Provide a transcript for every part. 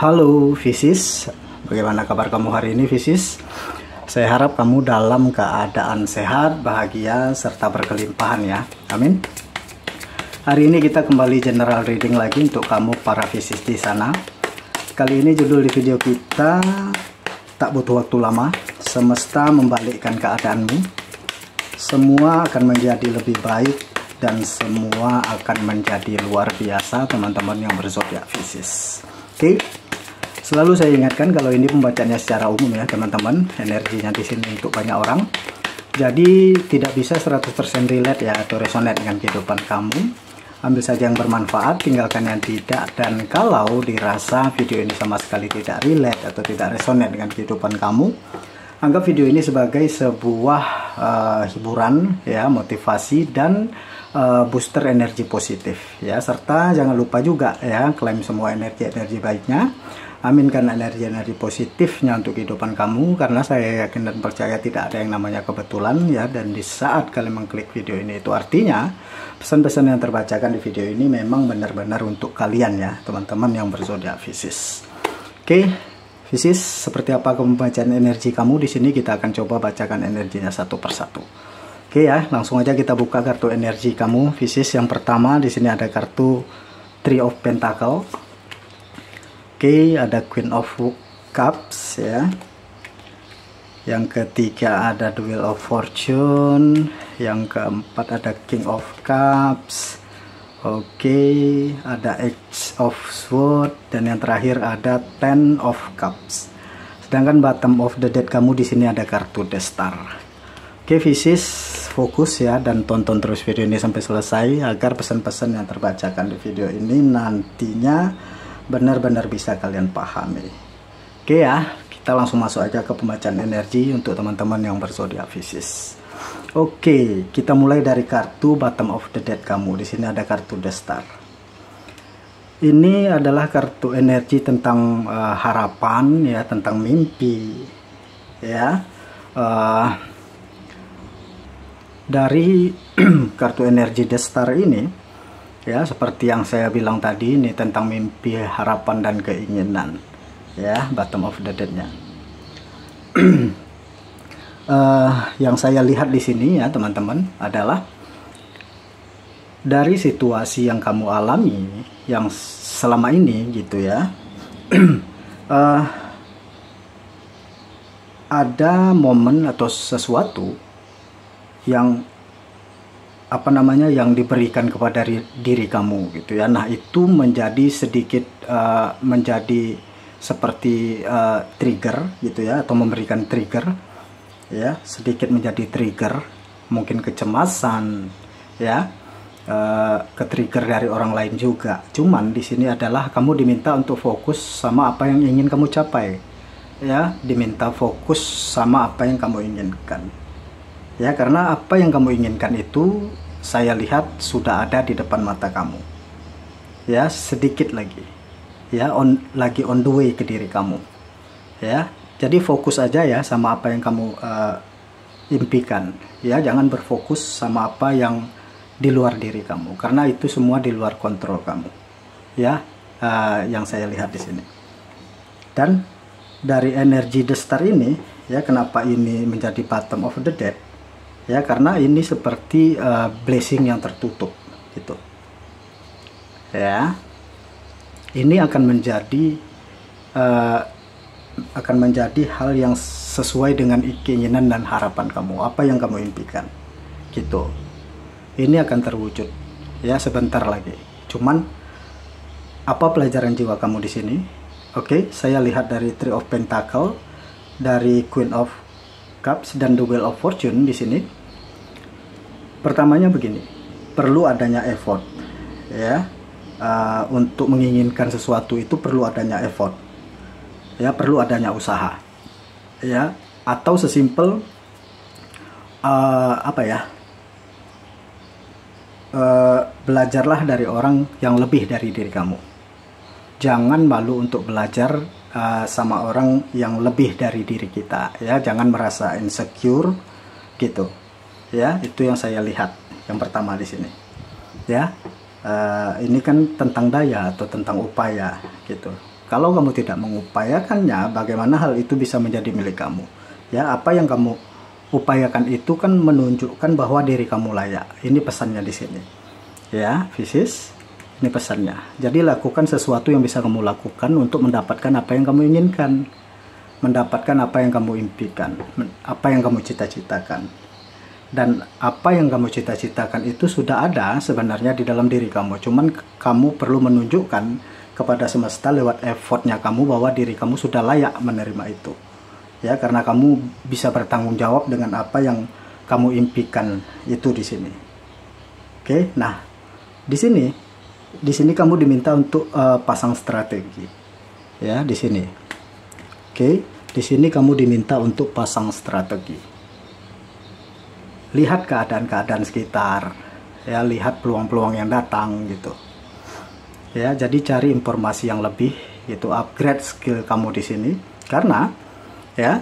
Halo Pisces, bagaimana kabar kamu hari ini Pisces? Saya harap kamu dalam keadaan sehat, bahagia, serta berkelimpahan ya. Amin. Hari ini kita kembali general reading lagi untuk kamu para Pisces di sana. Kali ini judul di video kita, tak butuh waktu lama, semesta membalikkan keadaanmu. Semua akan menjadi lebih baik dan semua akan menjadi luar biasa teman-teman yang berzodiak Pisces. Oke. Selalu saya ingatkan kalau ini pembacanya secara umum ya teman-teman, energinya di sini untuk banyak orang. Jadi tidak bisa 100% relate ya atau resonate dengan kehidupan kamu. Ambil saja yang bermanfaat, tinggalkan yang tidak. Dan kalau dirasa video ini sama sekali tidak relate atau tidak resonate dengan kehidupan kamu, anggap video ini sebagai sebuah hiburan ya, motivasi dan booster energi positif ya. Serta jangan lupa juga ya, klaim semua energi baiknya. Aminkan energi-energi positifnya untuk kehidupan kamu, karena saya yakin dan percaya tidak ada yang namanya kebetulan ya. Dan di saat kalian mengklik video ini, itu artinya pesan-pesan yang terbacakan di video ini memang benar-benar untuk kalian ya teman-teman yang berzodiak Pisces. Oke, Pisces, seperti apa pembacaan energi kamu di sini? Kita akan coba bacakan energinya satu persatu. Oke ya, langsung aja kita buka kartu energi kamu Pisces. Yang pertama di sini ada kartu Three of Pentacle. Oke, ada Queen of Cups ya. Yang ketiga ada The Wheel of Fortune. Yang keempat ada King of Cups. Oke, ada Ace of Swords. Dan yang terakhir ada Ten of Cups. Sedangkan bottom of the deck kamu di sini ada kartu The Star. Oke, Pisces, fokus ya dan tonton terus video ini sampai selesai agar pesan-pesan yang terbacakan di video ini nantinya benar-benar bisa kalian pahami. Oke ya, kita langsung masuk aja ke pembacaan energi untuk teman-teman yang berzodiak Pisces. Oke, kita mulai dari kartu bottom of the deck kamu. Di sini ada kartu The Star. Ini adalah kartu energi tentang harapan ya, tentang mimpi ya. Dari kartu energi The Star ini ya, seperti yang saya bilang tadi, ini tentang mimpi, harapan, dan keinginan ya, bottom of the deck-nya. Yang saya lihat di sini ya teman-teman adalah dari situasi yang kamu alami yang selama ini gitu ya. Ada momen atau sesuatu yang yang diberikan kepada diri kamu gitu ya. Nah, itu menjadi sedikit menjadi seperti trigger gitu ya, atau memberikan trigger ya, sedikit menjadi trigger, mungkin kecemasan ya, ke-trigger dari orang lain juga. Cuman di sini adalah kamu diminta untuk fokus sama apa yang ingin kamu capai ya, diminta fokus sama apa yang kamu inginkan ya, karena apa yang kamu inginkan itu saya lihat sudah ada di depan mata kamu ya, sedikit lagi ya, lagi on the way ke diri kamu ya. Jadi fokus aja ya sama apa yang kamu impikan ya, jangan berfokus sama apa yang di luar diri kamu, karena itu semua di luar kontrol kamu ya. Yang saya lihat di sini. Dan dari energi The Star ini ya, kenapa ini menjadi bottom of the deck ya, karena ini seperti blessing yang tertutup gitu ya. Ini akan menjadi hal yang sesuai dengan keinginan dan harapan kamu, apa yang kamu impikan gitu. Ini akan terwujud ya sebentar lagi. Cuman apa pelajaran jiwa kamu di sini? Oke, saya lihat dari Three of Pentacle, dari Queen of Cups, dan The Wheel of Fortune di sini. Pertamanya begini, perlu adanya effort ya, untuk menginginkan sesuatu itu perlu adanya effort ya, perlu adanya usaha ya, atau sesimpel belajarlah dari orang yang lebih dari diri kamu. Jangan malu untuk belajar sama orang yang lebih dari diri kita ya, jangan merasa insecure gitu ya. Itu yang saya lihat yang pertama di sini ya. Ini kan tentang daya atau tentang upaya gitu Kalau kamu tidak mengupayakannya, bagaimana hal itu bisa menjadi milik kamu? Ya, apa yang kamu upayakan itu kan menunjukkan bahwa diri kamu layak. Ini pesannya di sini. Ya, Pisces, ini pesannya. Jadi lakukan sesuatu yang bisa kamu lakukan untuk mendapatkan apa yang kamu inginkan. Mendapatkan apa yang kamu impikan, apa yang kamu cita-citakan. Dan apa yang kamu cita-citakan itu sudah ada sebenarnya di dalam diri kamu. Cuman kamu perlu menunjukkan kepada semesta lewat effortnya kamu bahwa diri kamu sudah layak menerima itu. Ya, karena kamu bisa bertanggung jawab dengan apa yang kamu impikan itu di sini. Oke, nah di sini kamu diminta untuk pasang strategi. Ya, di sini. Oke, di sini kamu diminta untuk pasang strategi. Lihat keadaan-keadaan sekitar, ya, lihat peluang-peluang yang datang gitu. Ya, jadi cari informasi yang lebih, gitu, upgrade skill kamu di sini, karena ya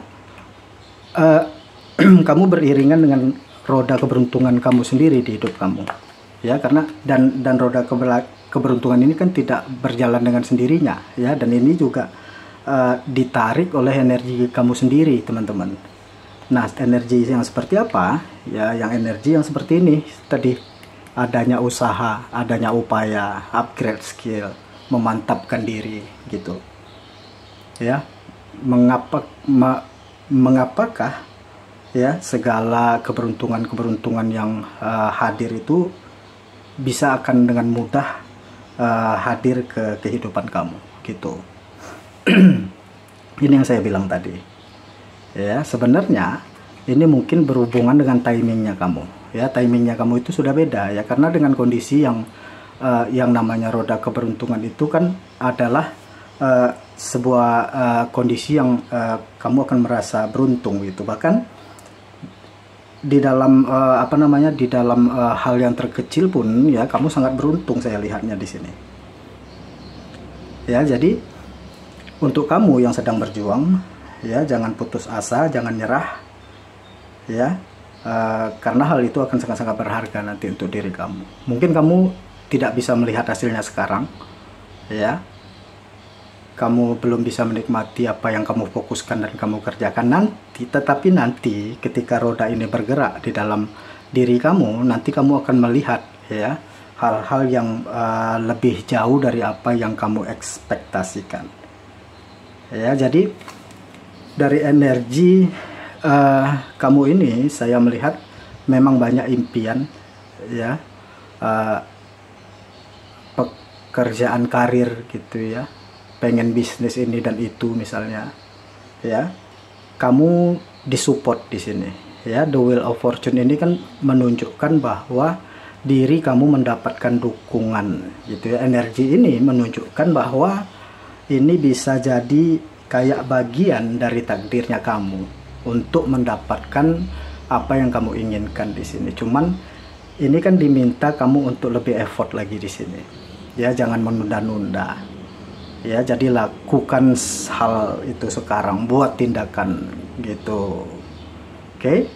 kamu beriringan dengan roda keberuntungan kamu sendiri di hidup kamu. Ya, karena dan roda keberuntungan ini kan tidak berjalan dengan sendirinya, ya, dan ini juga ditarik oleh energi kamu sendiri, teman-teman. Nah, energi yang seperti apa? Ya, yang energi yang seperti ini tadi. Adanya usaha, adanya upaya, upgrade skill, memantapkan diri, gitu. Ya, mengapakah ya segala keberuntungan yang hadir itu bisa akan dengan mudah hadir ke kehidupan kamu, gitu. Ini yang saya bilang tadi. Ya, sebenarnya ini mungkin berhubungan dengan timingnya kamu. Ya, timingnya kamu itu sudah beda, ya, karena dengan kondisi yang namanya roda keberuntungan itu kan adalah sebuah kondisi yang kamu akan merasa beruntung, gitu. Bahkan di dalam di dalam hal yang terkecil pun, ya, kamu sangat beruntung, saya lihatnya di sini. Ya, jadi untuk kamu yang sedang berjuang, ya, jangan putus asa, jangan nyerah, ya. Karena hal itu akan sangat-sangat berharga nanti untuk diri kamu. Mungkin kamu tidak bisa melihat hasilnya sekarang, ya. Kamu belum bisa menikmati apa yang kamu fokuskan dan kamu kerjakan nanti. Tetapi nanti ketika roda ini bergerak di dalam diri kamu, nanti kamu akan melihat, ya, hal-hal yang lebih jauh dari apa yang kamu ekspektasikan. Ya, jadi dari energi kamu ini saya melihat memang banyak impian, ya, pekerjaan karir, gitu, ya, pengen bisnis ini dan itu misalnya, ya. Kamu disupport di sini, ya. The Wheel of Fortune ini kan menunjukkan bahwa diri kamu mendapatkan dukungan, gitu, ya. Energi ini menunjukkan bahwa ini bisa jadi kayak bagian dari takdirnya kamu untuk mendapatkan apa yang kamu inginkan di sini. Cuman ini kan diminta kamu untuk lebih effort lagi di sini. Ya, jangan menunda-nunda. Ya, jadi lakukan hal itu sekarang, buat tindakan, gitu. Oke.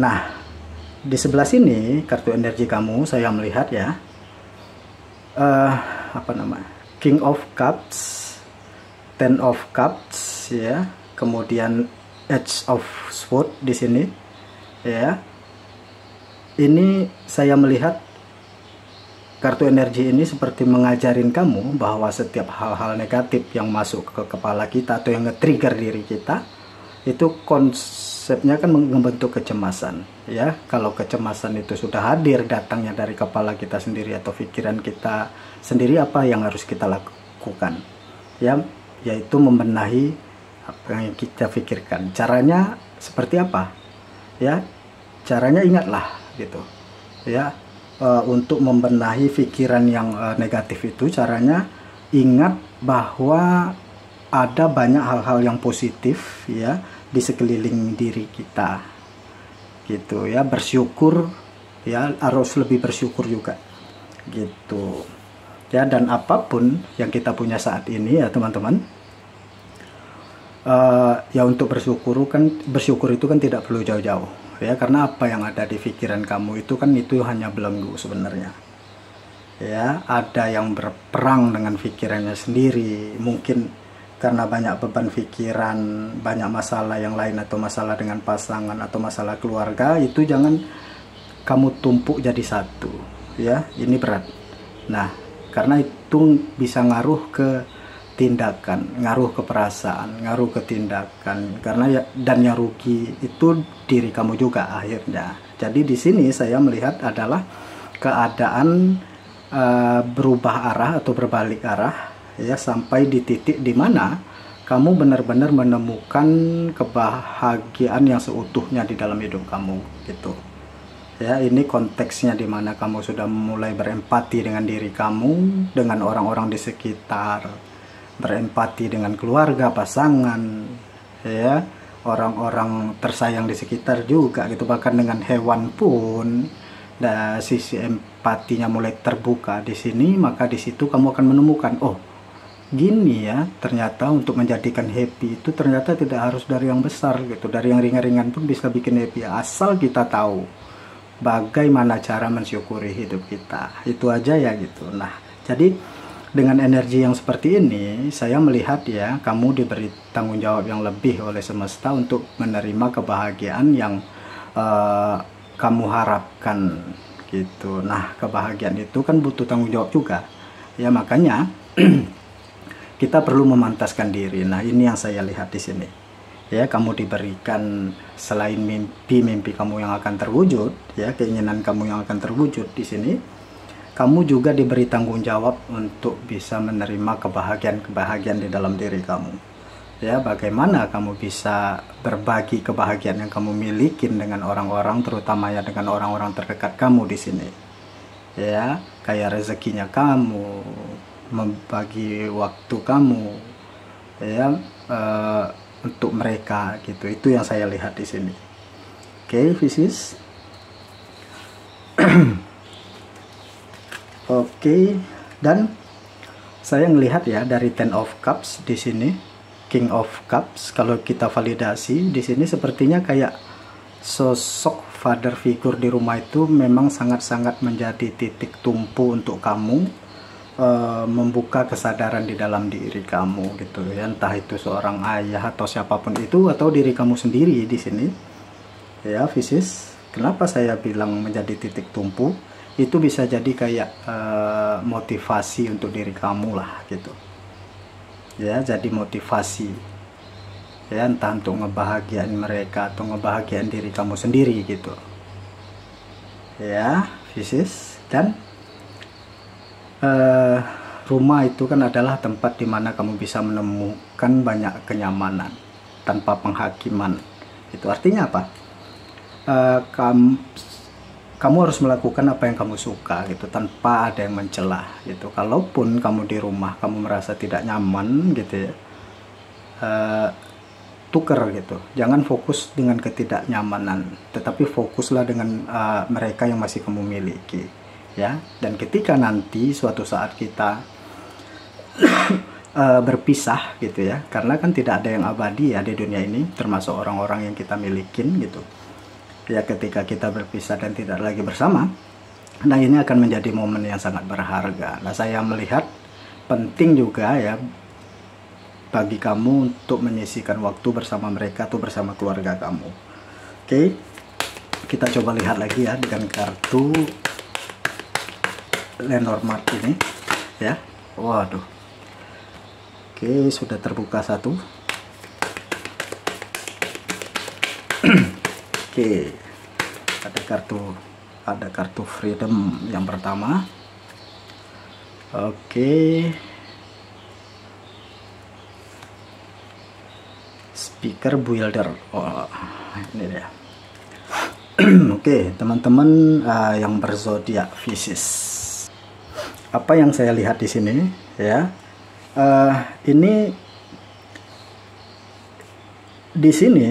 Nah, di sebelah sini kartu energi kamu saya melihat, ya. King of Cups, Ten of Cups, ya. Kemudian Edge of Sword di sini, ya. Ini saya melihat kartu energi ini seperti mengajarin kamu bahwa setiap hal-hal negatif yang masuk ke kepala kita atau yang nge-trigger diri kita, itu konsepnya kan membentuk kecemasan, ya. Kalau kecemasan itu sudah hadir datangnya dari kepala kita sendiri atau pikiran kita sendiri, apa yang harus kita lakukan? Ya, yaitu membenahi apa yang kita pikirkan. Caranya seperti apa? Ya, caranya ingatlah, gitu, ya. Untuk membenahi pikiran yang negatif itu, caranya ingat bahwa ada banyak hal-hal yang positif, ya, di sekeliling diri kita, gitu, ya. Bersyukur, ya, harus lebih bersyukur juga, gitu, ya. Dan apapun yang kita punya saat ini, ya, teman-teman, ya, untuk bersyukur itu kan tidak perlu jauh-jauh, ya, karena apa yang ada di pikiran kamu itu kan itu hanya belenggu sebenarnya, ya. Ada yang berperang dengan pikirannya sendiri, mungkin karena banyak beban pikiran, banyak masalah yang lain, atau masalah dengan pasangan, atau masalah keluarga. Itu jangan kamu tumpuk jadi satu, ya. Ini berat. Nah, karena itu bisa ngaruh ke tindakan, ngaruh ke perasaan, ngaruh ke tindakan. Karena dan yang rugi itu diri kamu juga akhirnya. Jadi di sini saya melihat adalah keadaan berubah arah atau berbalik arah, ya, sampai di titik di mana kamu benar-benar menemukan kebahagiaan yang seutuhnya di dalam hidup kamu, gitu. Ya, ini konteksnya di mana kamu sudah mulai berempati dengan diri kamu, dengan orang-orang di sekitar, berempati dengan keluarga, pasangan, ya, orang-orang tersayang di sekitar juga, gitu. Bahkan dengan hewan pun, dan sisi empatinya mulai terbuka di sini. Maka di situ kamu akan menemukan, oh, gini ya, ternyata untuk menjadikan happy itu ternyata tidak harus dari yang besar, gitu. Dari yang ringan-ringan pun bisa bikin happy, asal kita tahu bagaimana cara mensyukuri hidup kita. Itu aja ya, gitu. Nah, jadi dengan energi yang seperti ini, saya melihat ya, kamu diberi tanggung jawab yang lebih oleh semesta untuk menerima kebahagiaan yang kamu harapkan, gitu. Nah, kebahagiaan itu kan butuh tanggung jawab juga, ya. Makanya kita perlu memantaskan diri. Nah, ini yang saya lihat di sini. Ya, kamu diberikan selain mimpi kamu yang akan terwujud, ya, keinginan kamu yang akan terwujud di sini, kamu juga diberi tanggung jawab untuk bisa menerima kebahagiaan di dalam diri kamu. Ya, bagaimana kamu bisa berbagi kebahagiaan yang kamu miliki dengan orang-orang, terutama ya dengan orang-orang terdekat kamu di sini. Ya, kayak rezekinya kamu, membagi waktu kamu, ya, untuk mereka, gitu. Itu yang saya lihat di sini. Oke, Pisces. Oke, dan saya melihat ya dari Ten of Cups di sini, King of Cups. Kalau kita validasi di sini, sepertinya kayak sosok father figure di rumah itu memang sangat-sangat menjadi titik tumpu untuk kamu membuka kesadaran di dalam diri kamu, gitu ya. Entah itu seorang ayah atau siapapun itu, atau diri kamu sendiri di sini, ya, Pisces. Kenapa saya bilang menjadi titik tumpu? Itu bisa jadi kayak motivasi untuk diri kamu lah, gitu ya. Jadi motivasi, ya, entah untuk ngebahagiain mereka atau ngebahagiain diri kamu sendiri, gitu ya, Pisces. Dan rumah itu kan adalah tempat di mana kamu bisa menemukan banyak kenyamanan tanpa penghakiman. Itu artinya apa? Kamu harus melakukan apa yang kamu suka, gitu, tanpa ada yang mencela, gitu. Kalaupun kamu di rumah kamu merasa tidak nyaman, gitu ya, tuker, gitu. Jangan fokus dengan ketidaknyamanan, tetapi fokuslah dengan mereka yang masih kamu miliki, ya. Dan ketika nanti suatu saat kita berpisah, gitu ya, karena kan tidak ada yang abadi ya di dunia ini, termasuk orang-orang yang kita milikin, gitu ya. Ketika kita berpisah dan tidak lagi bersama, nah, ini akan menjadi momen yang sangat berharga. Nah, saya melihat penting juga ya bagi kamu untuk menyisihkan waktu bersama mereka atau bersama keluarga kamu. Oke, kita coba lihat lagi ya dengan kartu Lenormand ini, ya. Waduh. Oke, sudah terbuka satu. Oke, ada kartu freedom yang pertama. Oke, speaker builder. Oh, ini dia. Oke, teman-teman yang berzodiak Pisces, apa yang saya lihat di sini, ya, ini di sini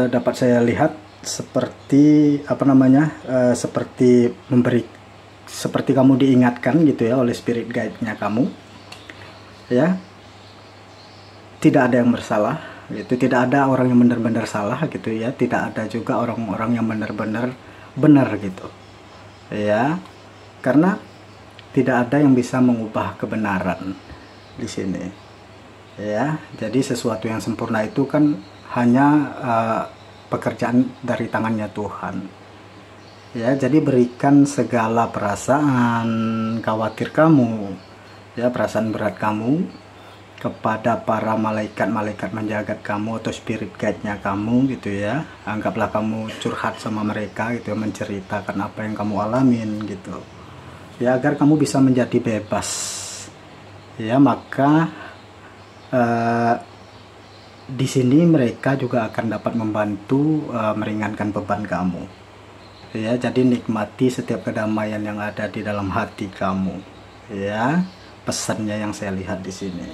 dapat saya lihat seperti apa namanya, seperti kamu diingatkan, gitu ya, oleh spirit guide-nya kamu, ya. Tidak ada yang bersalah, itu tidak ada orang yang benar-benar salah, gitu ya. Tidak ada juga orang-orang yang benar-benar benar, gitu ya. Karena tidak ada yang bisa mengubah kebenaran di sini. Ya, jadi sesuatu yang sempurna itu kan hanya pekerjaan dari tangannya Tuhan. Ya, jadi berikan segala perasaan khawatir kamu, ya, perasaan berat kamu kepada para malaikat-malaikat menjagat kamu atau spirit guide-nya kamu gitu ya. Anggaplah kamu curhat sama mereka gitu ya, menceritakan apa yang kamu alamin gitu. Ya, agar kamu bisa menjadi bebas. Ya, maka di sini mereka juga akan dapat membantu meringankan beban kamu. Ya, jadi nikmati setiap kedamaian yang ada di dalam hati kamu. Ya, pesannya yang saya lihat di sini.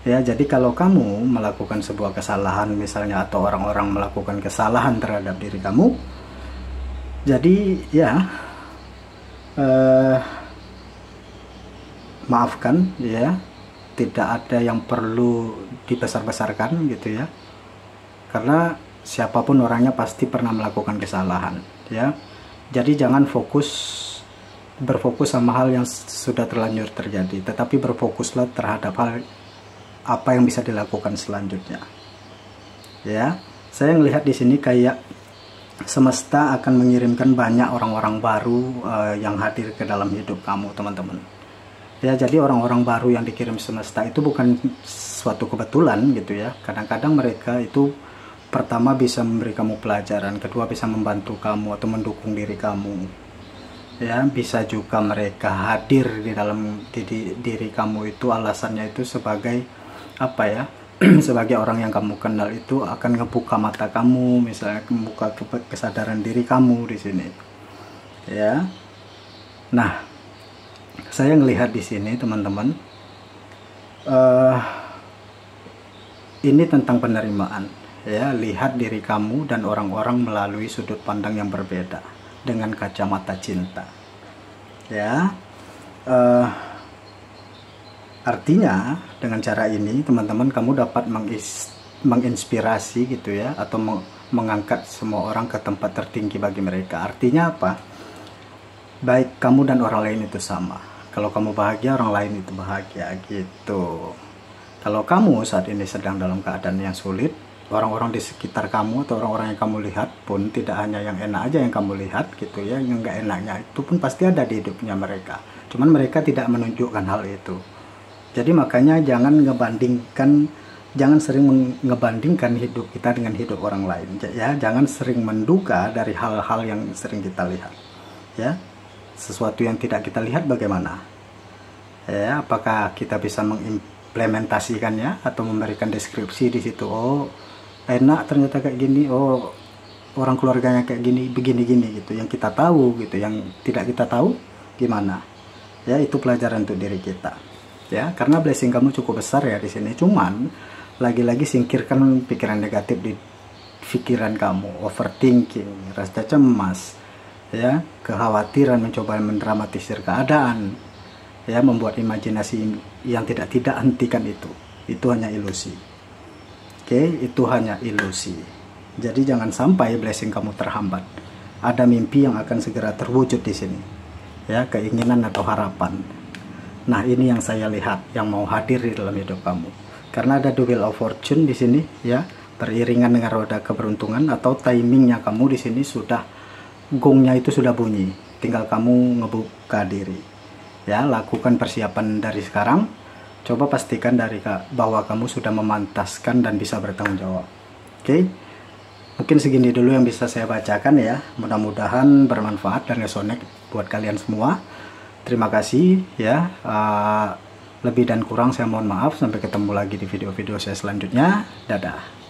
Ya, jadi kalau kamu melakukan sebuah kesalahan misalnya, atau orang-orang melakukan kesalahan terhadap diri kamu, jadi ya maafkan ya, tidak ada yang perlu dibesar-besarkan gitu ya, karena siapapun orangnya pasti pernah melakukan kesalahan ya. Jadi jangan berfokus sama hal yang sudah terlanjur terjadi, tetapi berfokuslah terhadap hal apa yang bisa dilakukan selanjutnya. Ya, saya melihat di sini kayak semesta akan mengirimkan banyak orang-orang baru yang hadir ke dalam hidup kamu, teman-teman. Ya, jadi orang-orang baru yang dikirim semesta itu bukan suatu kebetulan gitu ya. Kadang-kadang mereka itu pertama bisa memberi kamu pelajaran, kedua bisa membantu kamu atau mendukung diri kamu. Ya, bisa juga mereka hadir di dalam diri kamu itu, alasannya itu sebagai apa ya? Sebagai orang yang kamu kenal itu akan ngebuka mata kamu, misalnya membuka kesadaran diri kamu di sini. Ya. Nah, saya ngelihat di sini teman-teman, ini tentang penerimaan. Ya, lihat diri kamu dan orang-orang melalui sudut pandang yang berbeda dengan kacamata cinta. Ya, artinya dengan cara ini teman-teman kamu dapat menginspirasi gitu ya, atau mengangkat semua orang ke tempat tertinggi bagi mereka. Artinya apa? Baik kamu dan orang lain itu sama. Kalau kamu bahagia, orang lain itu bahagia gitu. Kalau kamu saat ini sedang dalam keadaan yang sulit, orang-orang di sekitar kamu atau orang-orang yang kamu lihat pun tidak hanya yang enak aja yang kamu lihat gitu ya, yang nggak enaknya itu pun pasti ada di hidupnya mereka. Cuman mereka tidak menunjukkan hal itu. Jadi makanya jangan sering ngebandingkan hidup kita dengan hidup orang lain. Ya, jangan sering menduga dari hal-hal yang sering kita lihat. Ya. Sesuatu yang tidak kita lihat bagaimana? Ya, apakah kita bisa mengimplementasikannya atau memberikan deskripsi di situ? Oh, enak ternyata kayak gini. Oh, orang keluarganya kayak gini, begini-gini gitu. Yang kita tahu gitu, yang tidak kita tahu gimana? Ya, itu pelajaran untuk diri kita. Ya, karena blessing kamu cukup besar ya di sini. Cuman lagi-lagi singkirkan pikiran negatif di pikiran kamu, overthinking, rasa cemas. Ya, kekhawatiran, mencoba mendramatisir keadaan, ya, membuat imajinasi yang tidak hentikan itu hanya ilusi. Oke, itu hanya ilusi. Jadi jangan sampai blessing kamu terhambat. Ada mimpi yang akan segera terwujud di sini, ya, keinginan atau harapan. Nah, ini yang saya lihat yang mau hadir di dalam hidup kamu, karena ada the wheel of fortune di sini, ya, beriringan dengan roda keberuntungan atau timingnya kamu di sini sudah. Gongnya itu sudah bunyi, tinggal kamu ngebuka diri. Ya, lakukan persiapan dari sekarang. Coba pastikan bahwa kamu sudah memantaskan dan bisa bertanggung jawab. Oke, mungkin segini dulu yang bisa saya bacakan ya. Mudah-mudahan bermanfaat dan resonate buat kalian semua. Terima kasih ya. Lebih dan kurang saya mohon maaf. Sampai ketemu lagi di video-video saya selanjutnya. Dadah.